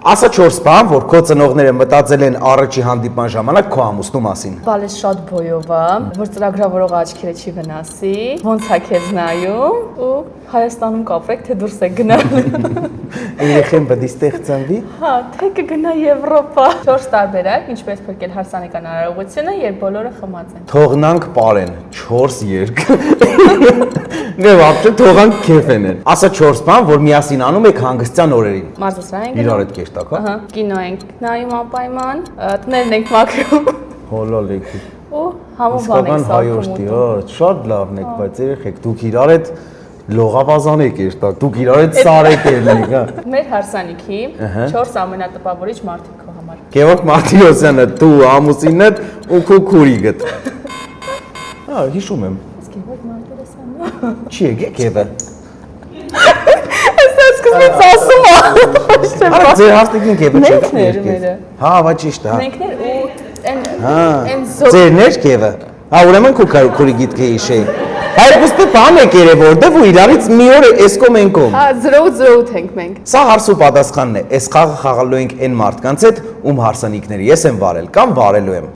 Ասա 4 բան, որ քո ծնողները մտածել են առաջի հանդիպման ժամանակ քո ամուսնու մասին։ Բալես շատ բոյով է, որ ծրագրավորողը աչքերը չի վնասի, ոնց է քեզ նայում ու Հայաստանում կապրեք, թե դուրս եք գնալ։ Երեխեն պետք է ստեղծանվի։ Հա, թե կգնա Եվրոպա։ 4 տարբերակ, ինչպես փրկել հարսանեկան արարողությունը, երբ բոլորը խմած են։ Թողնանք պարեն 4 երկ։ Դե вообще թողանք քեֆեն են։ Ասա 4 բան, որ միասին անում եք հանգստյան օրերին։ Մարզասրան ենք Իրար հետ կերտակ, հա։ Ահա, կինո ենք նայում անպայման, տներն ենք մաքրում։ Հոլալեքի։ Ու համով բան ենք հայոշտի, հա, շատ լավն եք, բայց երեխեք դուք իրար հետ լողավազան եք երտակ, դուք իրար հետ սարեք ելնեք, հա։ Մեր հարսանիքի 4 ամենատպավորիչ մարդիկ քո համար։ Գևորգ Մարտիրոսյանը, դու ամուսինդ ու քո քուրիգդ։ Հա, հիշում եմ։ Իսկ Գևորգ Մարտիրոսյանը։ Չի եկեք Եվը։ Սկզբից ասում եմ։ Արա ձեր հաստիկին Եվը չեք։ Մենքներ մերը։ Հա, բա ճիշտ է, հա։ Մենքներ ու Հա։ այն զոհ Ձերներ Եվը։ Հա, ուրեմն քո քուրիգիդ կհիշեի։ Հայրուստը բան եք երևորդը, ու իրարից մի օր էսկոմ ենկոմ։ Հա, 0-0 ենք մենք։ Սա հարցու պատասխանն է, այս խաղը խաղալու ենք այն մարդկանց հետ, ում հարսանիքները ես եմ վարել կամ վարելու եմ։